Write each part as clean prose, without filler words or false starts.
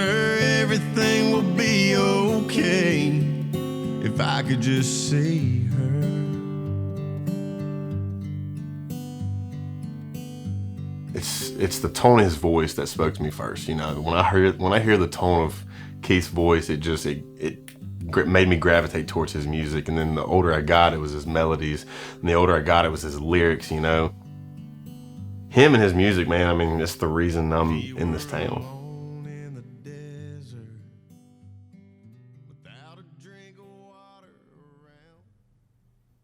her everything will be okay if I could just see her. It's the tone of his voice that spoke to me first. You know, when I hear the tone of Keith's voice, it made me gravitate towards his music. And then the older I got, it was his melodies, and the older I got, it was his lyrics. You know, him and his music, man. I mean, that's the reason I'm in this town.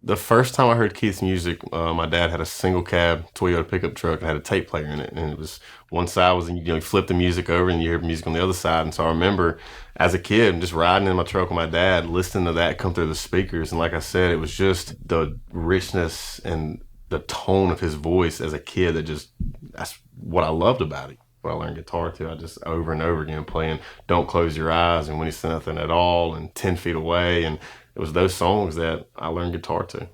The first time I heard Keith's music, my dad had a single cab Toyota pickup truck and had a tape player in it. And it was, one side was, you flip the music over and you hear music on the other side. And so I remember as a kid just riding in my truck with my dad, listening to that come through the speakers. And like I said, it was just the richness and the tone of his voice as a kid that's what I loved about it. What I learned guitar to, I just over and over again playing Don't Close Your Eyes and When You Say Nothing at All and 10 Feet Away. And it was those songs that I learned guitar to.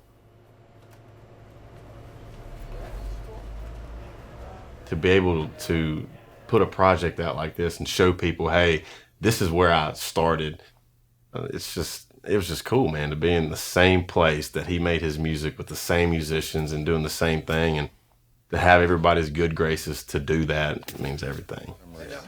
To be able to put a project out like this and show people, hey, this is where I started. It was just cool, man, to be in the same place that he made his music with the same musicians and doing the same thing, and to have everybody's good graces to do that means everything.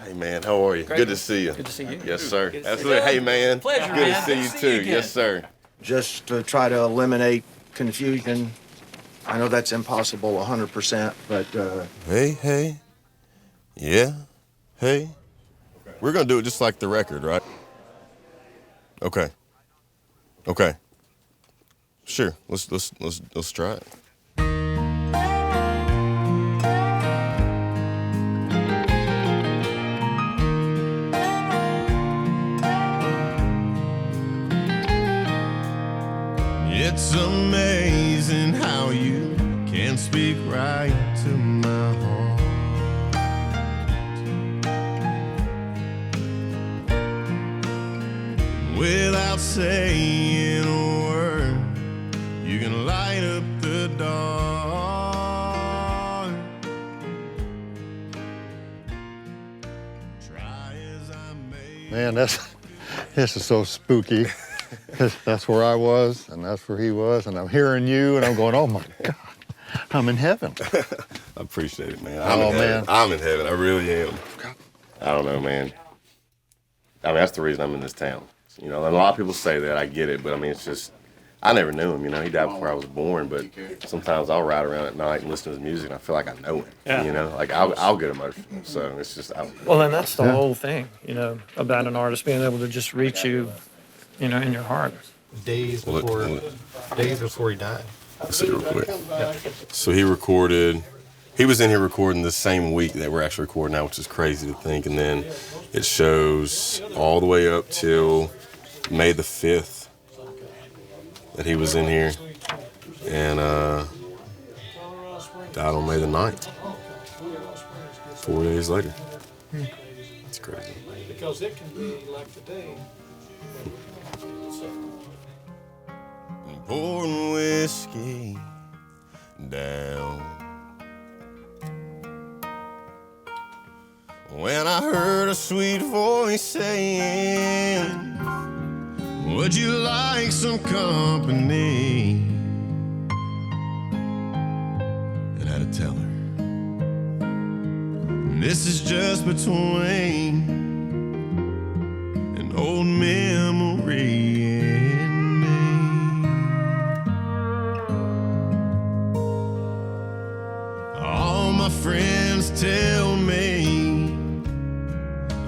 Hey, man, how are you? Great. Good to see you. Good to see you. Yes, sir. Absolutely. Hey, man. Pleasure, Good man. to see you, too. Yes, sir. Just to try to eliminate confusion. I know that's impossible 100%, but... Hey. Yeah. Hey. We're going to do it just like the record, right? Okay. Sure. Let's try it. It's amazing how you can speak right to my heart. Without saying a word, you can light up the dark. Try as I may. Man, this is so spooky. That's where I was, and that's where he was, and I'm hearing you, and I'm going, oh my God, I'm in heaven. I appreciate it, man. Man. I'm in heaven. I really am. I don't know, man. I mean, that's the reason I'm in this town. You know, and a lot of people say that. I get it, but I mean, it's just, I never knew him. You know, he died before I was born, but sometimes I'll ride around at night and listen to his music, and I feel like I know him. Yeah. You know, like I'll get emotional. So it's just, Well, and that's the whole thing, you know, about an artist being able to just reach you, you know, in your heart. Days before he died. Let's see real quick. So he was in here recording the same week that we're actually recording now, which is crazy to think. And then it shows all the way up till May the 5th that he was in here, and died on May the 9th, 4 days later. It's crazy. Because it can be like today. Pouring whiskey down. When I heard a sweet voice saying, would you like some company? And I had to tell her, this is just between an old memory and me. All my friends tell me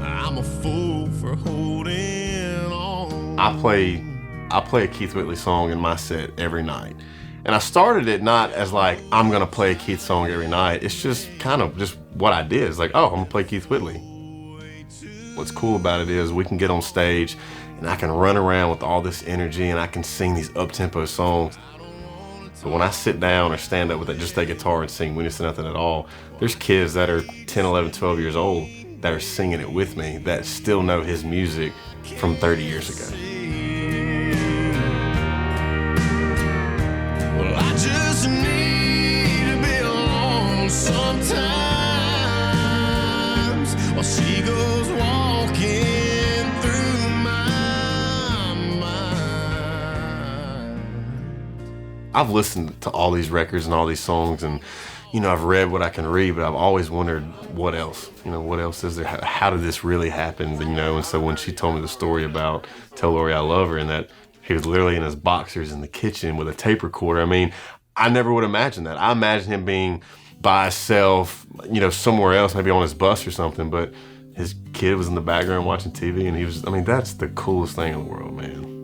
I'm a fool for holding on. I play a Keith Whitley song in my set every night. And I started it not as like, I'm gonna play a Keith song every night. It's just kind of just what I did. It's like, oh, I'm gonna play Keith Whitley. What's cool about it is we can get on stage and I can run around with all this energy and I can sing these up-tempo songs. But when I sit down or stand up with just that guitar and sing When You Say Nothing at All, there's kids that are 10, 11, 12 years old that are singing it with me that still know his music from 30 years ago. Well, I just need to be alone sometimes while she goes walking I've listened to all these records and all these songs, and you know, I've read what I can read, but I've always wondered what else. You know, what else is there? How did this really happen? You know, and so when she told me the story about "Tell Lori I Love Her" and that he was literally in his boxers in the kitchen with a tape recorder, I mean, I never would imagine that. I imagined him being by himself, you know, somewhere else, maybe on his bus or something, but his kid was in the background watching TV, and he was, I mean, that's the coolest thing in the world, man.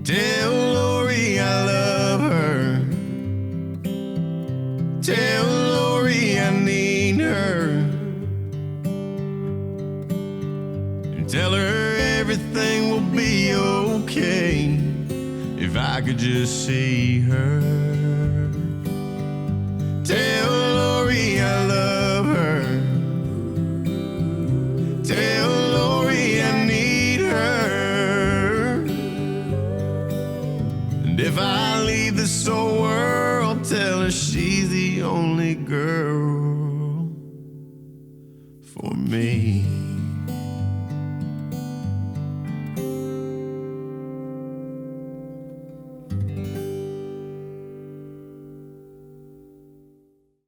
Tell Lori I love her. Tell Lori I need her. And tell her everything will be okay if I could just see her. Tell Lori I love her. Tell Lori I need her. And if I leave this whole world, tell her she's the only girl for me.